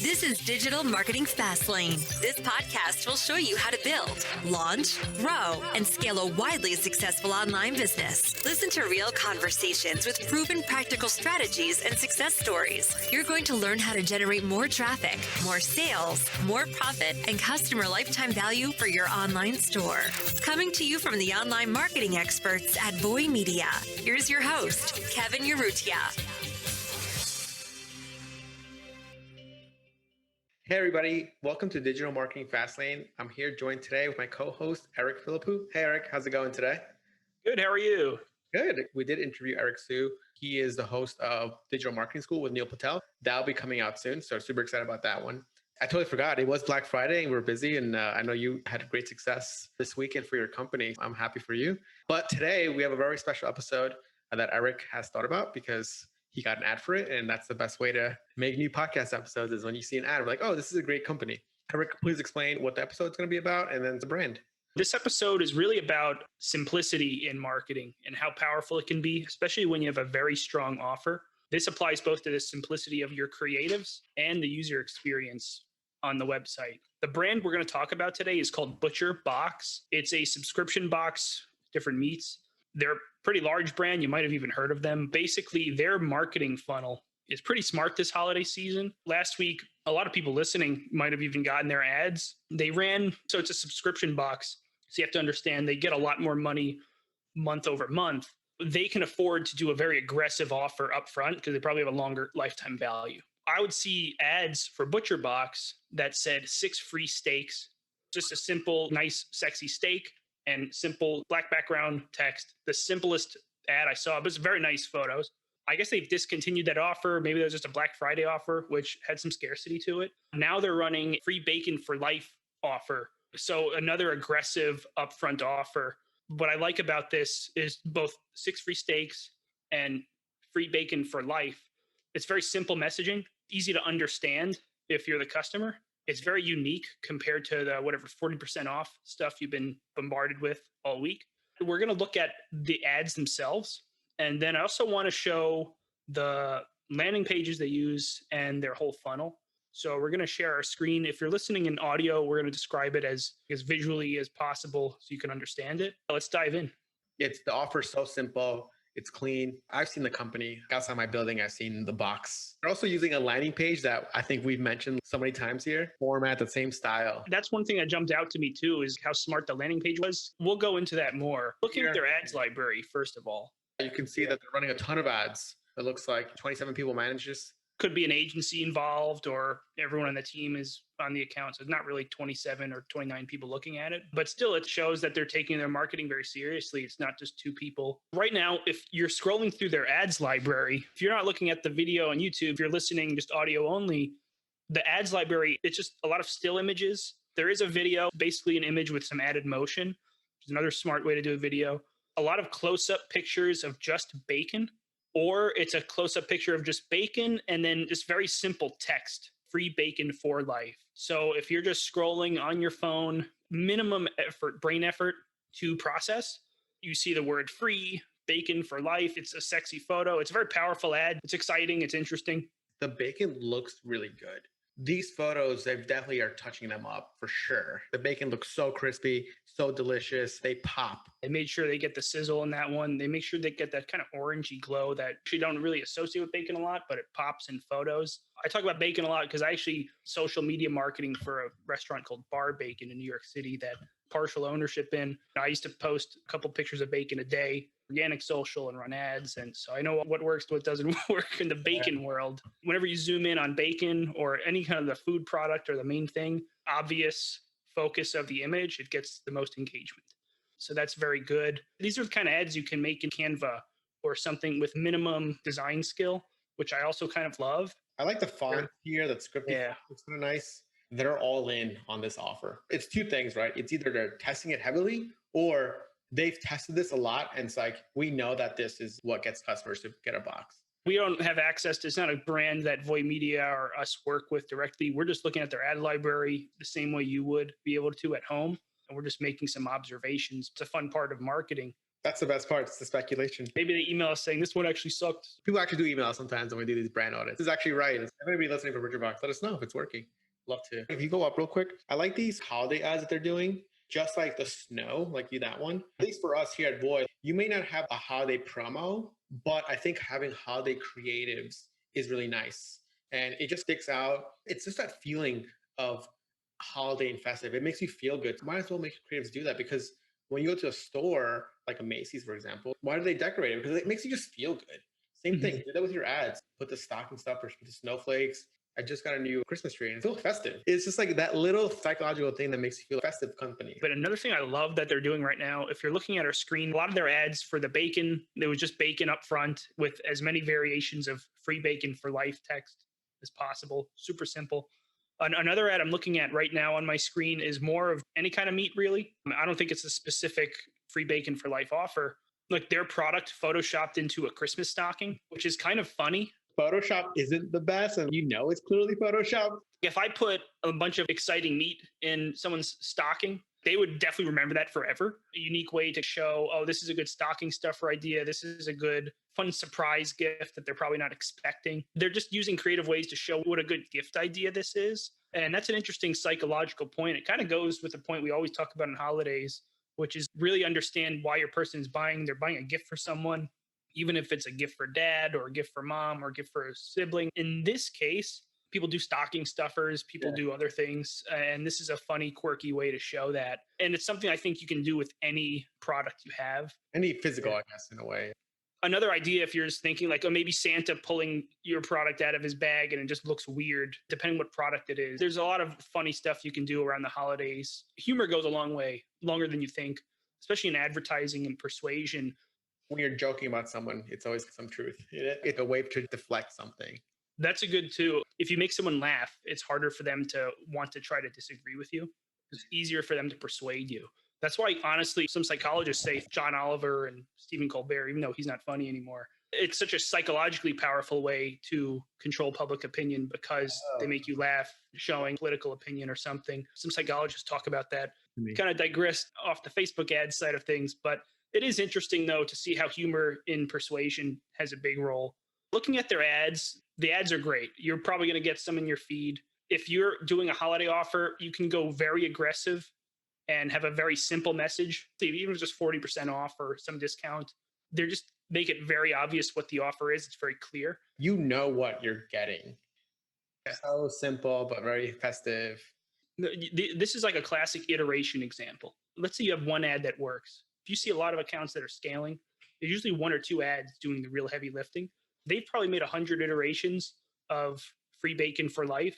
This is Digital Marketing Fastlane. This podcast will show you how to build, launch, grow, and scale a widely successful online business. Listen to real conversations with proven practical strategies and success stories. You're going to learn how to generate more traffic, more sales, more profit, and customer lifetime value for your online store. Coming to you from the online marketing experts at Voy Media, here's your host, Kevin Urrutia. Hey everybody, welcome to Digital Marketing Fastlane. I'm here joined today with my co-host, Eric Philippou. Hey Eric, how's it going today? Good, how are you? Good. We did interview Eric Su. He is the host of Digital Marketing School with Neil Patel. That'll be coming out soon, so super excited about that one. I totally forgot. It was Black Friday and we were busy, and I know you had great success this weekend for your company. I'm happy for you. But today we have a very special episode that Eric has thought about because he got an ad for it. And that's the best way to make new podcast episodes is when you see an ad, we're like, oh, this is a great company. Eric, please explain what the episode's going to be about and then the brand. This episode is really about simplicity in marketing and how powerful it can be, especially when you have a very strong offer. This applies both to the simplicity of your creatives and the user experience on the website. The brand we're going to talk about today is called ButcherBox. It's a subscription box, different meats. They're a pretty large brand. You might have even heard of them. Basically, their marketing funnel is pretty smart this holiday season. Last week, a lot of people listening might have even gotten their ads. They ran, so it's a subscription box. So you have to understand they get a lot more money month over month. They can afford to do a very aggressive offer up front because they probably have a longer lifetime value. I would see ads for ButcherBox that said 6 free steaks, just a simple, nice, sexy steak, and simple black background text. The simplest ad I saw, but it's very nice photos. I guess they've discontinued that offer. Maybe that was just a Black Friday offer, which had some scarcity to it. Now they're running free bacon for life offer. So another aggressive upfront offer. What I like about this is both 6 free steaks and free bacon for life. It's very simple messaging, easy to understand if you're the customer. It's very unique compared to the 40% off stuff you've been bombarded with all week. We're going to look at the ads themselves. And then I also want to show the landing pages they use and their whole funnel. So we're going to share our screen. If you're listening in audio, we're going to describe it as visually as possible so you can understand it. Let's dive in. The offer is so simple. It's clean. I've seen the company outside my building. I've seen the box. They're also using a landing page that I think we've mentioned so many times here. Format, the same style. That's one thing that jumped out to me too, is how smart the landing page was. We'll go into that more. Looking at their ads library, first of all. You can see that they're running a ton of ads. It looks like 27 people manage this. Could be an agency involved or everyone on the team is on the account. So it's not really 27 or 29 people looking at it. But still, it shows that they're taking their marketing very seriously. It's not just 2 people. Right now, if you're scrolling through their ads library, if you're not looking at the video on YouTube, if you're listening just audio only, the ads library, it's just a lot of still images. There is a video, basically an image with some added motion, which is another smart way to do a video. A lot of close-up pictures of just bacon. Or it's a close-up picture of just bacon and then just very simple text, free bacon for life. So if you're just scrolling on your phone, minimum effort, brain effort to process, you see the word free, bacon for life. It's a sexy photo. It's a very powerful ad. It's exciting. It's interesting. The bacon looks really good. These photos, they definitely are touching them up for sure. The bacon looks so crispy, so delicious. They pop. They made sure they get the sizzle in that one. They make sure they get that kind of orangey glow that you don't really associate with bacon a lot, but it pops in photos. I talk about bacon a lot because I actually social media marketing for a restaurant called Bar Bacon in New York City that partial ownership in. I used to post a couple pictures of bacon a day, organic social, and run ads. And so I know what works, what doesn't work in the bacon world. Whenever you zoom in on bacon or any kind of the food product or the main thing, obvious focus of the image, it gets the most engagement. So that's very good. These are the kind of ads you can make in Canva or something with minimum design skill, which I also kind of love. I like the font here, that script. Yeah. It's kind of nice. They're all in on this offer. It's 2 things, right? It's either they're testing it heavily or they've tested this a lot. And it's like, we know that this is what gets customers to get a box. We don't have access to, it's not a brand that Voy Media or us work with directly. We're just looking at their ad library the same way you would be able to at home. And we're just making some observations. It's a fun part of marketing. That's the best part. It's the speculation. Maybe they email us saying this one actually sucked. People actually do email us sometimes when we do these brand audits. This is actually right. If anybody listening for ButcherBox, let us know if it's working. Love to. If you go up real quick, I like these holiday ads that they're doing, just like the snow, like you, that one. At least for us here at Void, you may not have a holiday promo, but I think having holiday creatives is really nice. And it just sticks out. It's just that feeling of holiday and festive. It makes you feel good. Might as well make creatives do that, because when you go to a store, like a Macy's, for example, why do they decorate it? Because it makes you just feel good. Same thing. Do that with your ads. Put the stocking stuffers, put the snowflakes. I just got a new Christmas tree and it feels festive. It's just like that little psychological thing that makes you feel festive company. But another thing I love that they're doing right now, if you're looking at our screen, a lot of their ads for the bacon, there was just bacon up front with as many variations of free bacon for life text as possible. Super simple. Another ad I'm looking at right now on my screen is more of any kind of meat, really. I don't think it's a specific free bacon for life offer. Like their product photoshopped into a Christmas stocking, which is kind of funny. Photoshop isn't the best, and you know it's clearly Photoshop. If I put a bunch of exciting meat in someone's stocking, they would definitely remember that forever. A unique way to show, oh, this is a good stocking stuffer idea. This is a good fun surprise gift that they're probably not expecting. They're just using creative ways to show what a good gift idea this is. And that's an interesting psychological point. It kind of goes with the point we always talk about in holidays, which is really understand why your person is buying. They're buying a gift for someone, even if it's a gift for dad or a gift for mom or a gift for a sibling. In this case, people do stocking stuffers, people do other things. And this is a funny, quirky way to show that. And it's something I think you can do with any product you have. Any physical, I guess, in a way. Another idea, if you're just thinking like, oh, maybe Santa pulling your product out of his bag and it just looks weird, depending what product it is. There's a lot of funny stuff you can do around the holidays. Humor goes a long way, longer than you think, especially in advertising and persuasion. When you're joking about someone, it's always some truth. It's a way to deflect something. That's a good too. If you make someone laugh, it's harder for them to want to try to disagree with you. It's easier for them to persuade you. That's why, honestly, some psychologists say John Oliver and Stephen Colbert, even though he's not funny anymore, it's such a psychologically powerful way to control public opinion because they make you laugh, showing political opinion or something. Some psychologists talk about that. Kind of digressed off the Facebook ad side of things, but it is interesting, though, to see how humor in persuasion has a big role. Looking at their ads, the ads are great. You're probably going to get some in your feed. If you're doing a holiday offer, you can go very aggressive and have a very simple message. Even if it's just 40% off or some discount, they're just make it very obvious what the offer is. It's very clear. You know what you're getting. So simple, but very festive. This is like a classic iteration example. Let's say you have one ad that works. If you see a lot of accounts that are scaling, there's usually one or two ads doing the real heavy lifting. They've probably made 100 iterations of free bacon for life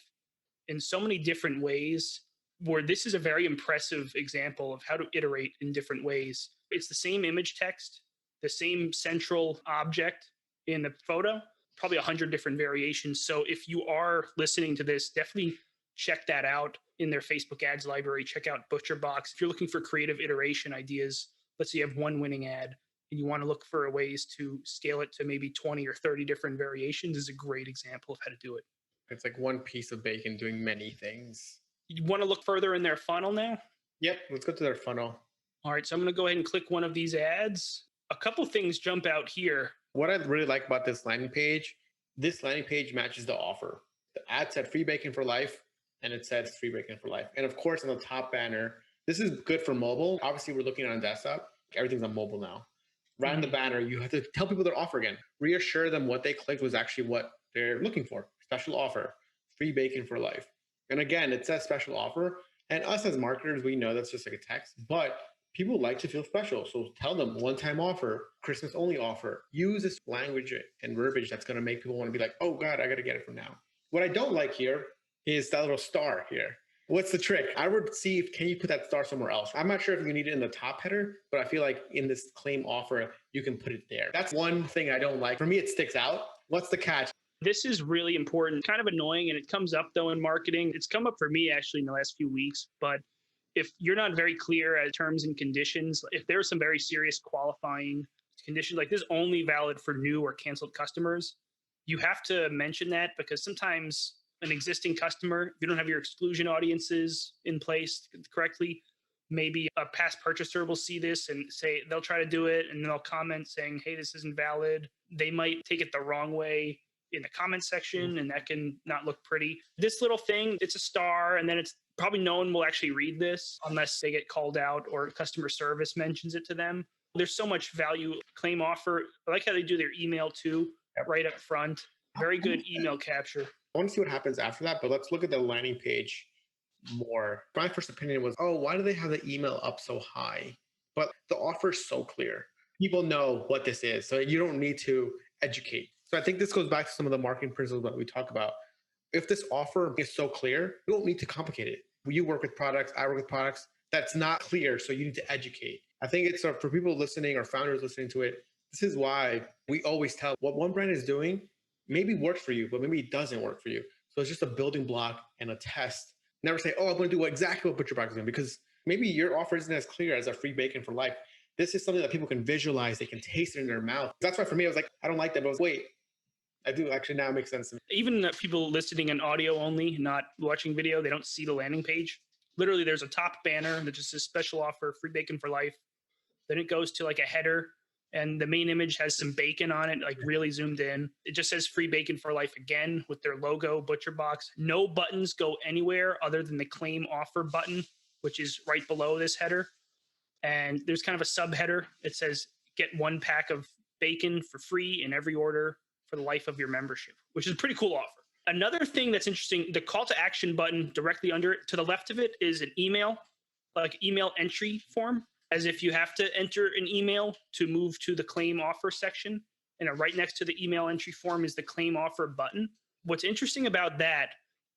in so many different ways, where this is a very impressive example of how to iterate in different ways. It's the same image text, the same central object in the photo, probably 100 different variations. So if you are listening to this, definitely check that out in their Facebook ads library. Check out ButcherBox. If you're looking for creative iteration ideas, let's say you have one winning ad and you want to look for ways to scale it to maybe 20 or 30 different variations, is a great example of how to do it. It's like one piece of bacon doing many things. You want to look further in their funnel now? Yep, let's go to their funnel. All right, so I'm going to go ahead and click one of these ads. A couple things jump out here. What I really like about this landing page matches the offer. The ad said free bacon for life, and it says free bacon for life. And of course, on the top banner, this is good for mobile. Obviously, we're looking on a desktop. Everything's on mobile now. Right on the banner, you have to tell people their offer again. Reassure them what they clicked was actually what they're looking for. Special offer, free bacon for life. And again, it says special offer. And us as marketers, we know that's just like a text, but people like to feel special. So tell them one-time offer, Christmas only offer. Use this language and verbiage that's going to make people want to be like, oh God, I got to get it from now. What I don't like here is that little star here. What's the trick? I would see if, can you put that star somewhere else? I'm not sure if you need it in the top header, but I feel like in this claim offer, you can put it there. That's one thing I don't like. For me, it sticks out. What's the catch? This is really important, kind of annoying, and it comes up though in marketing. It's come up for me actually in the last few weeks, but if you're not very clear as terms and conditions, if there are some very serious qualifying conditions, like this is only valid for new or canceled customers, you have to mention that, because sometimes an existing customer, if you don't have your exclusion audiences in place correctly, maybe a past purchaser will see this and say they'll try to do it and they'll comment saying, hey, this isn't valid. They might take it the wrong way in the comment section, and that can not look pretty. This little thing, it's a star, and then it's probably no one will actually read this unless they get called out or customer service mentions it to them. There's so much value. Claim offer, I like how they do their email too, right up front. Very good email capture. I want to see what happens after that, but let's look at the landing page more. My first opinion was, oh, why do they have the email up so high? But the offer is so clear. People know what this is, so you don't need to educate. So I think this goes back to some of the marketing principles that we talk about. If this offer is so clear, you don't need to complicate it. You work with products, I work with products. That's not clear, so you need to educate. I think it's for people listening or founders listening to it, this is why we always tell what one brand is doing maybe works for you, but maybe it doesn't work for you. So it's just a building block and a test. Never say, oh, I'm going to do exactly what ButcherBox is doing, because maybe your offer isn't as clear as a free bacon for life. This is something that people can visualize. They can taste it in their mouth. That's why for me, I was like, I don't like that. But I was, wait, I do actually now it makes sense to me. Even people listening in audio only, not watching video, they don't see the landing page. Literally, there's a top banner that just says special offer, free bacon for life. Then it goes to like a header, and the main image has some bacon on it, like really zoomed in. It just says free bacon for life again with their logo, ButcherBox. No buttons go anywhere other than the claim offer button, which is right below this header. And there's kind of a subheader. It says get 1 pack of bacon for free in every order for the life of your membership, which is a pretty cool offer. Another thing that's interesting, the call to action button directly under it, to the left of it is an email, like email entry form, as if you have to enter an email to move to the claim offer section. And right next to the email entry form is the claim offer button. What's interesting about that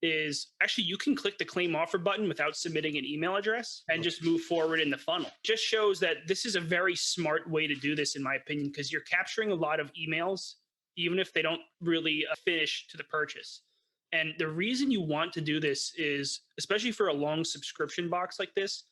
is actually you can click the claim offer button without submitting an email address and just move forward in the funnel. Just shows that this is a very smart way to do this, in my opinion, because you're capturing a lot of emails, even if they don't really finish to the purchase. And the reason you want to do this is, especially for a long subscription box like this,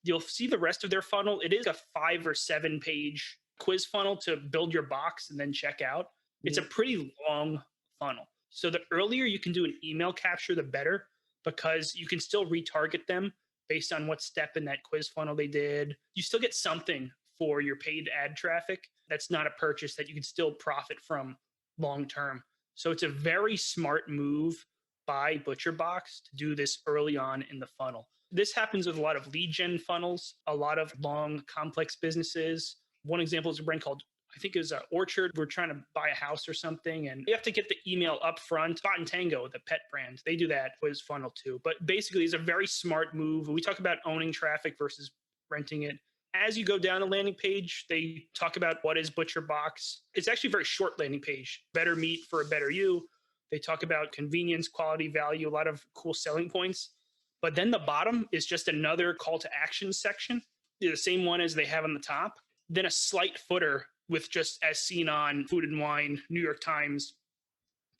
you'll see the rest of their funnel. It is a 5 or 7 page quiz funnel to build your box and then check out. It's a pretty long funnel. So the earlier you can do an email capture, the better, because you can still retarget them based on what step in that quiz funnel they did. You still get something for your paid ad traffic. That's not a purchase that you can still profit from long term. So it's a very smart move by ButcherBox to do this early on in the funnel. This happens with a lot of lead gen funnels, a lot of long, complex businesses. One example is a brand called, I think it was Orchard. We're trying to buy a house or something, and you have to get the email up front. Spot and Tango, the pet brand, they do that quiz funnel too. But basically, it's a very smart move. We talk about owning traffic versus renting it. As you go down the landing page, they talk about what is ButcherBox. It's actually a very short landing page. Better meat for a better you. They talk about convenience, quality, value, a lot of cool selling points. But then the bottom is just another call to action section, the same one as they have on the top. Then a slight footer with just as seen on Food and Wine, New York Times,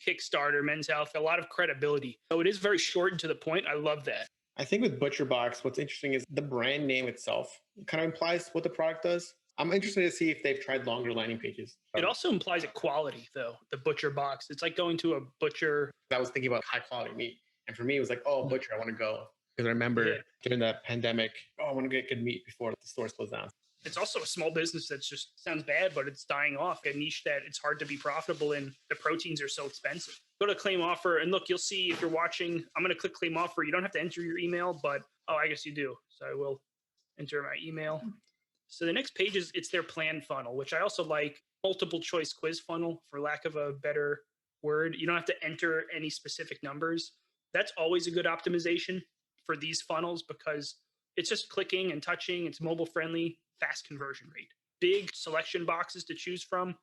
Kickstarter, Men's Health, a lot of credibility. So it is very short and to the point. I love that. I think with ButcherBox, what's interesting is the brand name itself. It kind of implies what the product does. I'm interested to see if they've tried longer landing pages. It also implies a quality, though, the ButcherBox. It's like going to a butcher. I was thinking about high quality meat. And for me, it was like, oh, butcher, I want to go. Because I remember during that pandemic, oh, I want to get good meat before the stores close down. It's also a small business that's just sounds bad, but it's dying off. A niche that it's hard to be profitable in. The proteins are so expensive. Go to claim offer and look, you'll see if you're watching, I'm going to click claim offer. You don't have to enter your email, but I guess you do. So I will enter my email. So the next page is, it's their plan funnel, which I also like. Multiple choice quiz funnel, for lack of a better word. You don't have to enter any specific numbers. That's always a good optimization for these funnels because it's just clicking and touching. It's mobile friendly, fast conversion rate, big selection boxes to choose from.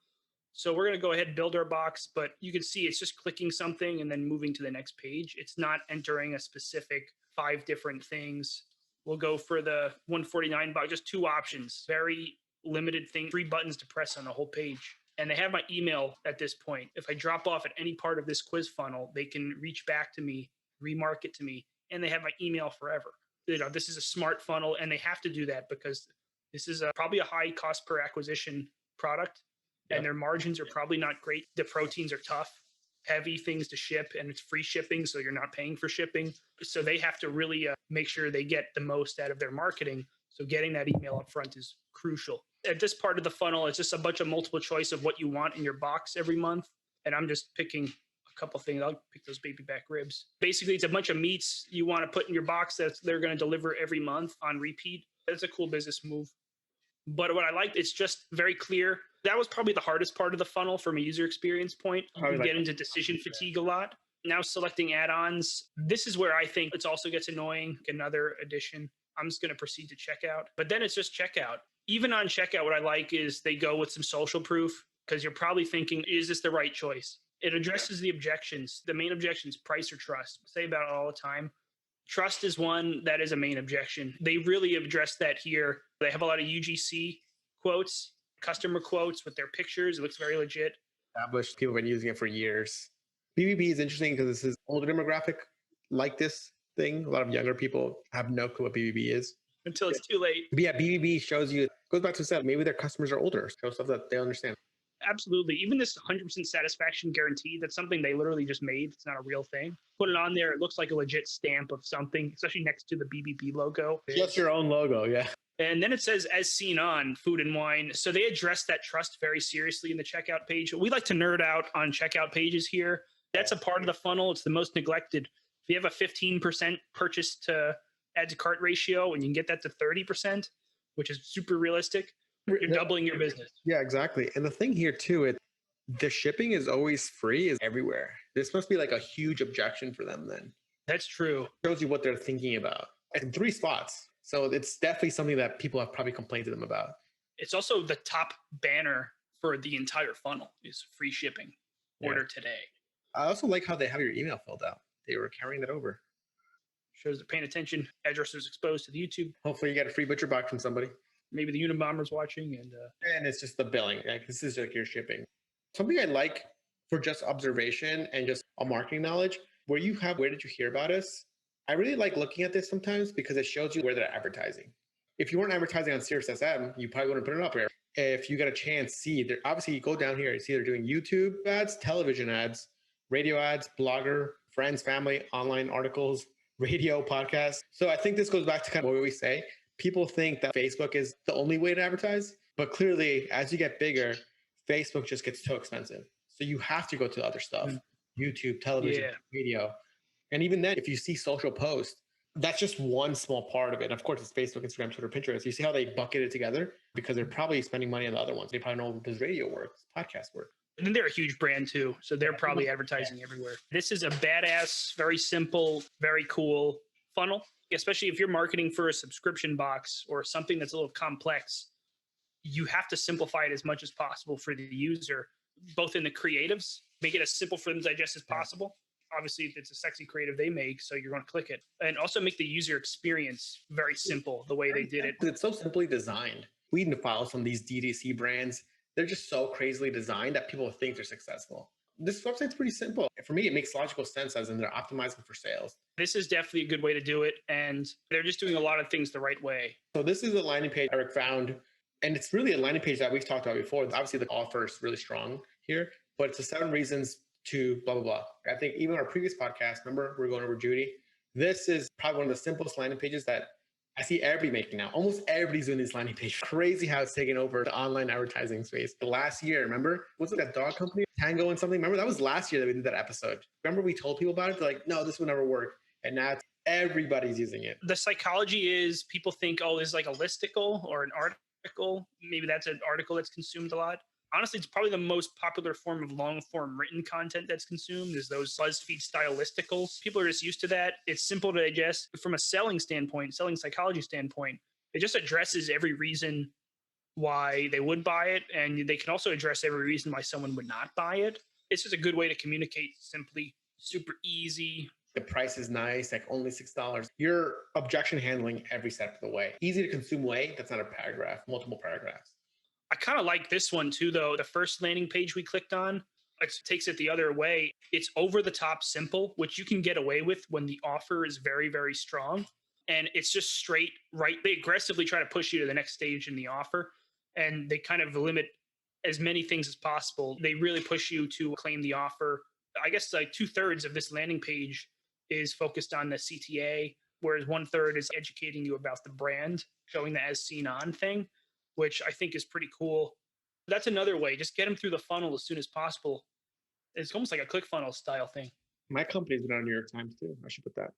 So we're going to go ahead and build our box, but you can see it's just clicking something and then moving to the next page. It's not entering a specific 5 different things. We'll go for the 149 box, just 2 options, very limited thing, 3 buttons to press on the whole page. And they have my email at this point. If I drop off at any part of this quiz funnel, they can reach back to me, remarket to me, and they have my email forever. This is a smart funnel, and they have to do that because this is probably a high cost per acquisition product, and their margins are probably not great. The proteins are tough, heavy things to ship, and it's free shipping, so you're not paying for shipping. So they have to really make sure they get the most out of their marketing. So getting that email up front is crucial. At this part of the funnel, it's just a bunch of multiple choice of what you want in your box every month. And I'm just picking a couple things. I'll pick those baby back ribs. Basically, it's a bunch of meats you want to put in your box that they're going to deliver every month on repeat. That's a cool business move. But what I liked, it's just very clear. That was probably the hardest part of the funnel from a user experience point. You can get into decision fatigue a lot. Now selecting add-ons, this is where I think it also gets annoying. Another addition. I'm just going to proceed to checkout. But then it's just checkout. Even on checkout, what I like is they go with some social proof because you're probably thinking, is this the right choice? It addresses the objections. The main objections, price or trust. I say about it all the time. Trust is one that is a main objection. They really address that here. They have a lot of UGC quotes, customer quotes with their pictures. It looks very legit. Established. People have been using it for years. BBB is interesting because this is older demographic like this thing. A lot of younger people have no clue what BBB is. Until it's too late. But yeah, BBB shows you, goes back to the set, maybe their customers are older. Show stuff that they understand. Absolutely. Even this 100% satisfaction guarantee, that's something they literally just made. It's not a real thing. Put it on there. It looks like a legit stamp of something, especially next to the BBB logo. Just your own logo, yeah. And then it says, as seen on Food and Wine. So they address that trust very seriously in the checkout page. We like to nerd out on checkout pages here. That's a part of the funnel. It's the most neglected. If you have a 15% purchase to add to cart ratio and you can get that to 30%, which is super realistic, you're doubling your business. Yeah, exactly. And the thing here too, the shipping is always free is everywhere. This must be like a huge objection for them then. That's true. Shows you what they're thinking about. In 3 spots. So it's definitely something that people have probably complained to them about. It's also the top banner for the entire funnel is free shipping. Order today. I also like how they have your email filled out. They were carrying that over. Shows they're paying attention. Address is exposed to the YouTube. Hopefully you get a free ButcherBox from somebody. Maybe the Unabomber's watching. And it's just the billing. Like, this is like your shipping. Something I like for just observation and just a marketing knowledge, where did you hear about us? I really like looking at this sometimes because it shows you where they're advertising. If you weren't advertising on SiriusXM, you probably wouldn't put it up here. If you get a chance, obviously you go down here and see they're doing YouTube ads, television ads, radio ads, blogger, friends, family, online articles, radio, podcasts. So I think this goes back to kind of what we say. People think that Facebook is the only way to advertise, but clearly as you get bigger, Facebook just gets so expensive. So you have to go to other stuff, YouTube, television, radio. And even then, if you see social posts, that's just one small part of it. Of course, it's Facebook, Instagram, Twitter, Pinterest. You see how they bucket it together because they're probably spending money on the other ones. They probably know does radio work, podcast work. And then they're a huge brand too. So they're probably advertising everywhere. This is a badass, very simple, very cool funnel, especially if you're marketing for a subscription box or something that's a little complex. You have to simplify it as much as possible for the user, both in the creatives, make it as simple for them to digest as possible. Obviously, it's a sexy creative they make, so you're going to click it. And also make the user experience very simple, the way they did it. It's so simply designed. We need to follow some of these DTC brands. They're just so crazily designed that people think they're successful. This website's pretty simple. For me, it makes logical sense as in they're optimizing for sales. This is definitely a good way to do it. And they're just doing a lot of things the right way. So this is a landing page Eric found. And it's really a landing page that we've talked about before. Obviously, the offer is really strong here, but it's the 7 reasons to blah, blah, blah. I think even our previous podcast, remember, we're going over Judy. This is probably one of the simplest landing pages that I see everybody making now. Almost everybody's doing these landing pages. Crazy how it's taken over the online advertising space. The last year, remember? Was it that dog company, Tango and something? Remember, that was last year that we did that episode. Remember we told people about it? They're like, no, this would never work. And now everybody's using it. The psychology is people think, oh, this is like a listicle or an article. Maybe that's an article that's consumed a lot. Honestly, it's probably the most popular form of long-form written content that's consumed is those BuzzFeed style listicles. People are just used to that. It's simple to digest. From a selling psychology standpoint, it just addresses every reason why they would buy it. And they can also address every reason why someone would not buy it. It's just a good way to communicate simply, super easy. The price is nice, like only $6. You're objection handling every step of the way. Easy to consume way. That's not a paragraph, multiple paragraphs. I kind of like this one too, though. The first landing page we clicked on, it takes it the other way. It's over the top simple, which you can get away with when the offer is very, very strong. And it's just straight right. They aggressively try to push you to the next stage in the offer. And they kind of limit as many things as possible. They really push you to claim the offer. I guess like 2/3 of this landing page is focused on the CTA, whereas 1/3 is educating you about the brand, showing the as seen on thing, which I think is pretty cool. That's another way. Just get them through the funnel as soon as possible. It's almost like a ClickFunnels style thing. My company's been on New York Times too. I should put that.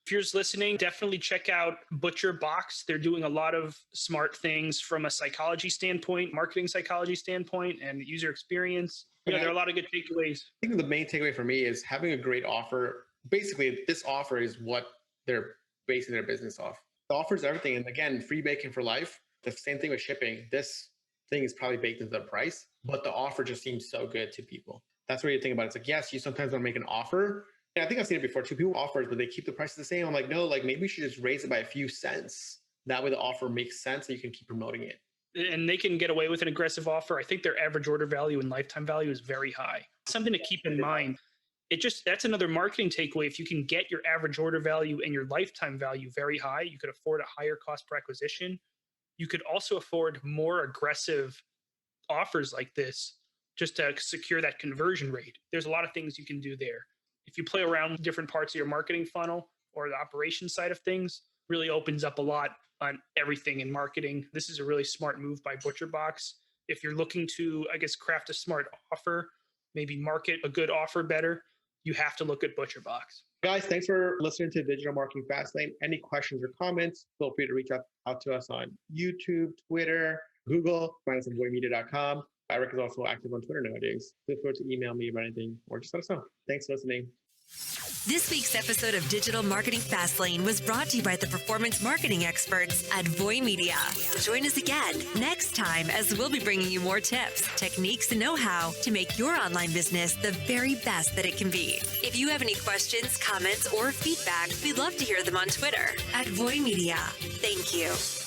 If you're just listening, definitely check out ButcherBox. They're doing a lot of smart things from a psychology standpoint, marketing psychology standpoint, and user experience. There are a lot of good takeaways. I think the main takeaway for me is having a great offer. Basically, this offer is what they're basing their business off. The offer is everything. And again, free bacon for life. The same thing with shipping. This thing is probably baked into the price, but the offer just seems so good to people. That's what you think about it. It's like, yes, you sometimes want to make an offer. And I think I've seen it before too. People offers, but they keep the prices the same. I'm like, no, like maybe we should just raise it by a few cents. That way the offer makes sense and you can keep promoting it. And they can get away with an aggressive offer. I think their average order value and lifetime value is very high. Something to keep in mind. That's another marketing takeaway. If you can get your average order value and your lifetime value very high, you could afford a higher cost per acquisition. You could also afford more aggressive offers like this just to secure that conversion rate. There's a lot of things you can do there. If you play around with different parts of your marketing funnel or the operation side of things, really opens up a lot on everything in marketing. This is a really smart move by ButcherBox. If you're looking to, craft a smart offer, maybe market a good offer better, you have to look at ButcherBox. Guys, thanks for listening to Digital Marketing Fastlane. Any questions or comments, feel free to reach out to us on YouTube, Twitter, Google, find us on voymedia.com. Eric is also active on Twitter nowadays. Feel free to email me about anything or just let us know. Thanks for listening. This week's episode of Digital Marketing Fastlane was brought to you by the performance marketing experts at Voy Media. Join us again next time as we'll be bringing you more tips, techniques, and know-how to make your online business the very best that it can be. If you have any questions, comments, or feedback, we'd love to hear them on Twitter at Voy Media. Thank you.